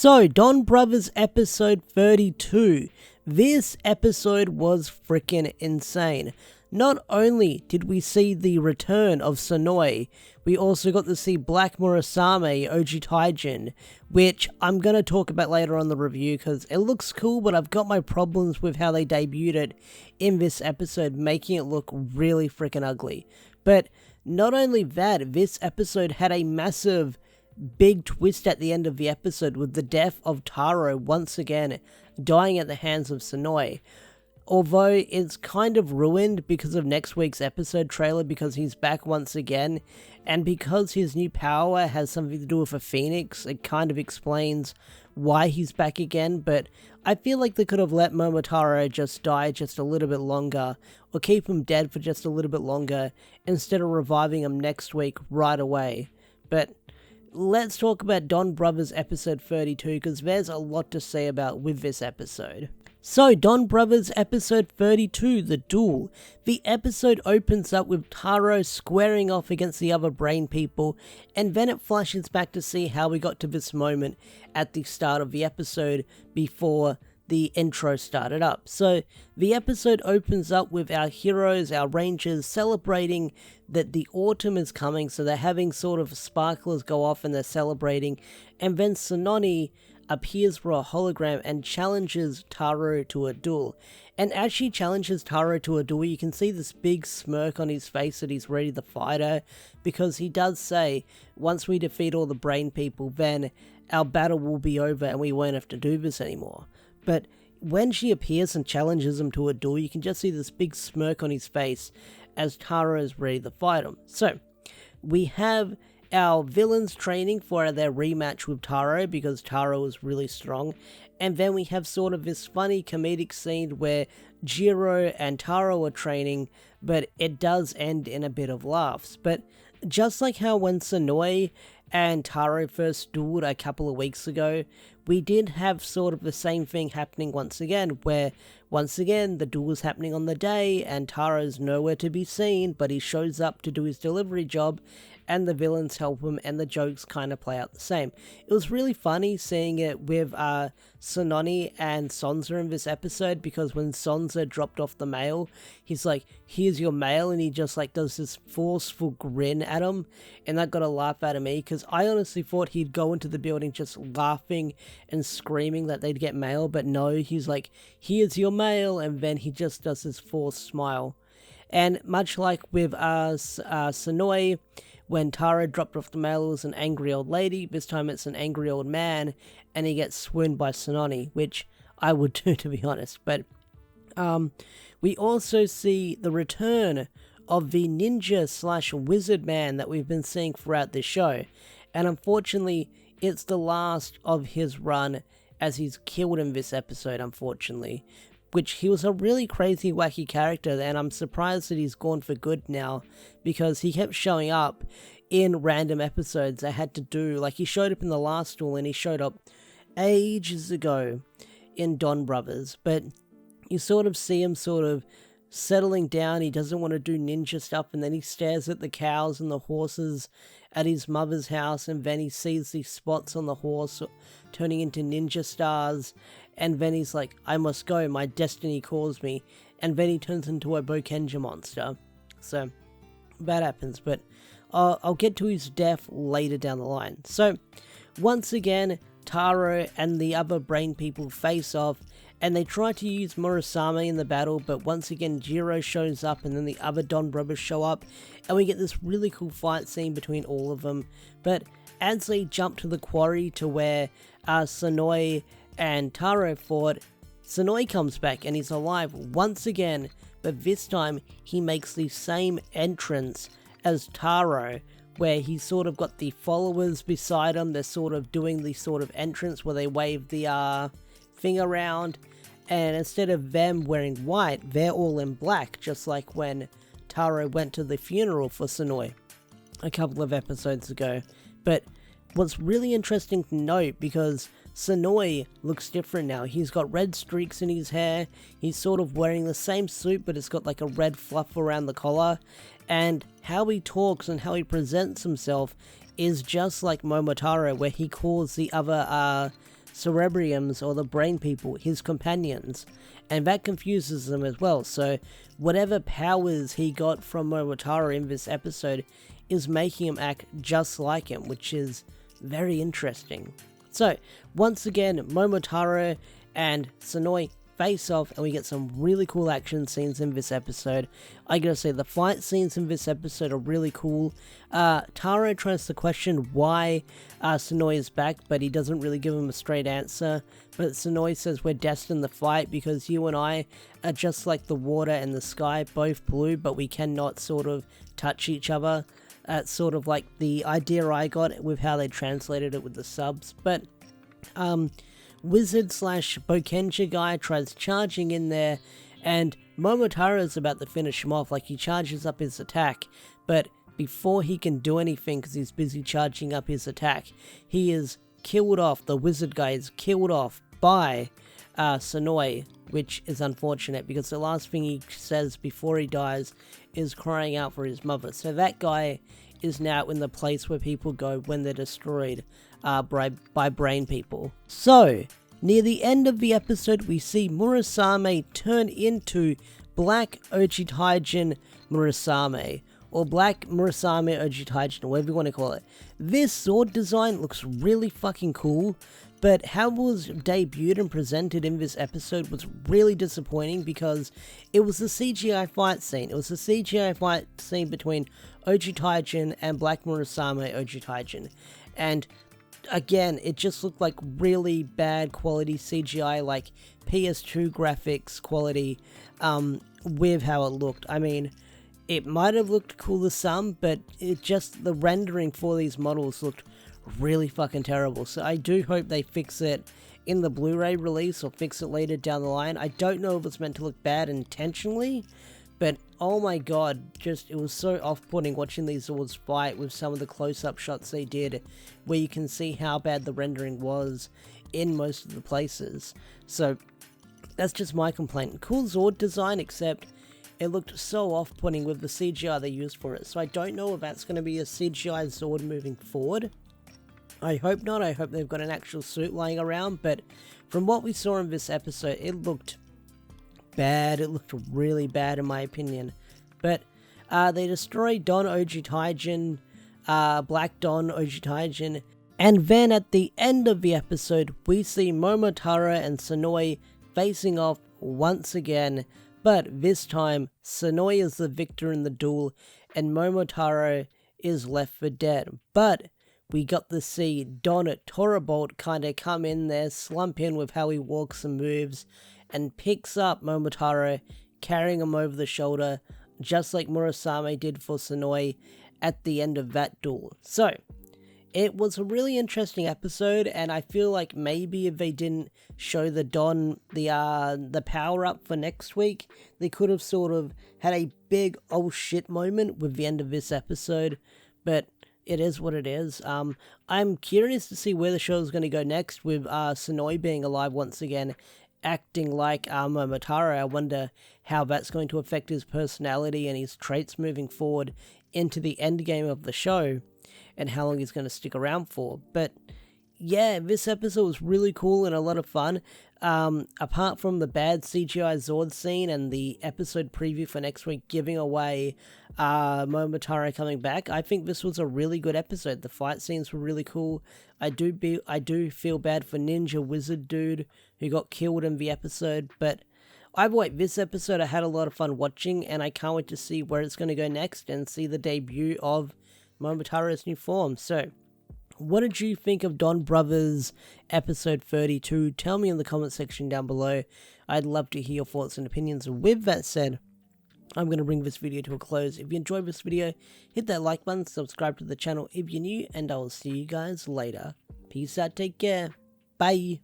So, Donbrothers episode 32. This episode was freaking insane. Not only did we see the return of Sonoi, we also got to see Black Murasame Oji Taijin, which I'm going to talk about later on the review because it looks cool, but I've got my problems with how they debuted it in this episode, making it look really freaking ugly. But not only that, this episode had a massive big twist at the end of the episode with the death of Taro once again dying at the hands of Sonoi. Although it's kind of ruined because of next week's episode trailer because he's back once again, and because his new power has something to do with a phoenix, it kind of explains why he's back again, but I feel like they could have let Momotaro just die just a little bit longer, or keep him dead for just a little bit longer, instead of reviving him next week right away. But let's talk about Donbrothers episode 32 because there's a lot to say about with this episode. So, Donbrothers episode 32, The Duel. The episode opens up with Taro squaring off against the other brain people, and then it flashes back to see how we got to this moment at the start of the episode before the intro started up. So, the episode opens up with our heroes, our rangers, celebrating that the autumn is coming, so they're having sort of sparklers go off and they're celebrating, and then Sononi appears for a hologram and challenges Taro to a duel. And as she challenges Taro to a duel, you can see this big smirk on his face that he's ready to fight her, because he does say, once we defeat all the brain people, then our battle will be over and we won't have to do this anymore. But when she appears and challenges him to a duel, you can just see this big smirk on his face as Taro is ready to fight him. So, we have our villains training for their rematch with Taro because Taro is really strong, and then we have sort of this funny comedic scene where Jiro and Taro are training, but it does end in a bit of laughs. But just like how when Sonoi and Taro first dueled a couple of weeks ago, we did have sort of the same thing happening once again, where once again the duel is happening on the day and Taro's nowhere to be seen, but he shows up to do his delivery job and the villains help him and the jokes kind of play out the same. It was really funny seeing it with Sononi and Sonoza in this episode, because when Sonoza dropped off the mail, he's like, "Here's your mail," and he just like does this forceful grin at him, and that got a laugh out of me because I honestly thought he'd go into the building just laughing and screaming that they'd get mail, but no, he's like, "Here's your mail," and then he just does this forced smile. And much like with Sonoi, when Taro dropped off the mail, it was an angry old lady. This time it's an angry old man, and he gets swooned by Sononi, which I would do, to be honest. But we also see the return of the ninja/wizard man that we've been seeing throughout this show. And unfortunately, it's the last of his run, as he's killed in this episode, unfortunately. Which he was a really crazy, wacky character, and I'm surprised that he's gone for good now, because he kept showing up in random episodes I had to do. Like, he showed up in the last duel, and he showed up ages ago in Donbrothers, but you sort of see him sort of settling down. He doesn't want to do ninja stuff, and then he stares at the cows and the horses at his mother's house, and then he sees these spots on the horse turning into ninja stars, and then he's like, "I must go, my destiny calls me," and then he turns into a Bokenja monster. So, that happens, but I'll get to his death later down the line. So, once again, Taro and the other brain people face off, and they try to use Murasame in the battle, but once again Jiro shows up, and then the other Donbrothers show up, and we get this really cool fight scene between all of them. But as they jump to the quarry to where Sonoi and Taro fought, Sonoi comes back and he's alive once again, but this time he makes the same entrance as Taro, where he's sort of got the followers beside him. They're sort of doing the sort of entrance where they wave the thing around, and instead of them wearing white, they're all in black, just like when Taro went to the funeral for Sonoi a couple of episodes ago. But what's really interesting to note, because Sonoi looks different now. He's got red streaks in his hair. He's sort of wearing the same suit, but it's got like a red fluff around the collar. And how he talks and how he presents himself is just like Momotaro, where he calls the other cerebriums, or the brain people, his companions, and that confuses them as well. So whatever powers he got from Momotaro in this episode is making him act just like him, which is very interesting. So once again, Momotaro and Sonoi face off, and we get some really cool action scenes in this episode. I gotta say, the fight scenes in this episode are really cool. Taro tries to question why Sonoi is back, but he doesn't really give him a straight answer. But Sonoi says, we're destined to fight because you and I are just like the water and the sky, both blue, but we cannot sort of touch each other. That's sort of like the idea I got with how they translated it with the subs. But Wizard / Bokenja guy tries charging in there, and Momotaro's about to finish him off. Like, he charges up his attack, but before he can do anything because he's busy charging up his attack, he is killed off. The wizard guy is killed off by Sonoi, which is unfortunate because the last thing he says before he dies is crying out for his mother. So that guy is now in the place where people go when they're destroyed by brain people. So, near the end of the episode, we see Murasame turn into Black Ojitaijin Murasame, or Black Murasame Ojitaijin, or whatever you want to call it. This sword design looks really fucking cool, but how it was debuted and presented in this episode was really disappointing because it was a CGI fight scene. It was a CGI fight scene between Ojitaijin and Black Murasame Ojitaijin, and again, it just looked like really bad quality CGI, like PS2 graphics quality, with how it looked. I mean, it might have looked cool to some, but the rendering for these models looked really fucking terrible. So I do hope they fix it in the Blu-ray release or fix it later down the line. I don't know if it's meant to look bad intentionally, but oh my god, it was so off-putting watching these swords fight with some of the close-up shots they did, where you can see how bad the rendering was in most of the places. So that's just my complaint. Cool Zord design, except it looked so off-putting with the CGI they used for it. So I don't know if that's going to be a CGI Zord moving forward. I hope not. I hope they've got an actual suit lying around, but from what we saw in this episode, it looked bad. It looked really bad in my opinion. But they destroy Don Ojitaijin, Black Don Ojitaijin, and then at the end of the episode, we see Momotaro and Sonoi facing off once again, but this time Sonoi is the victor in the duel, and Momotaro is left for dead. But we got to see Don Torbolt kind of come in there, slump in with how he walks and moves, and picks up Momotaro, carrying him over the shoulder, just like Murasame did for Sonoi at the end of that duel. So, it was a really interesting episode, and I feel like maybe if they didn't show the Don, the power-up for next week, they could have sort of had a big oh shit moment with the end of this episode, but it is what it is. I'm curious to see where the show is going to go next with Sonoi being alive once again, acting like Momotaro. I wonder how that's going to affect his personality and his traits moving forward into the end game of the show, and how long he's going to stick around for. But yeah, this episode was really cool and a lot of fun. Apart from the bad CGI Zord scene and the episode preview for next week giving away Momotaro coming back, I think this was a really good episode. The fight scenes were really cool. I do feel bad for Ninja Wizard dude who got killed in the episode, but either way, this episode I had a lot of fun watching, and I can't wait to see where it's going to go next and see the debut of Momotaro's new form. So, what did you think of Donbrothers episode 32? Tell me in the comment section down below. I'd love to hear your thoughts and opinions. With that said, I'm going to bring this video to a close. If you enjoyed this video, hit that like button, subscribe to the channel if you're new, and I will see you guys later. Peace out, take care, bye.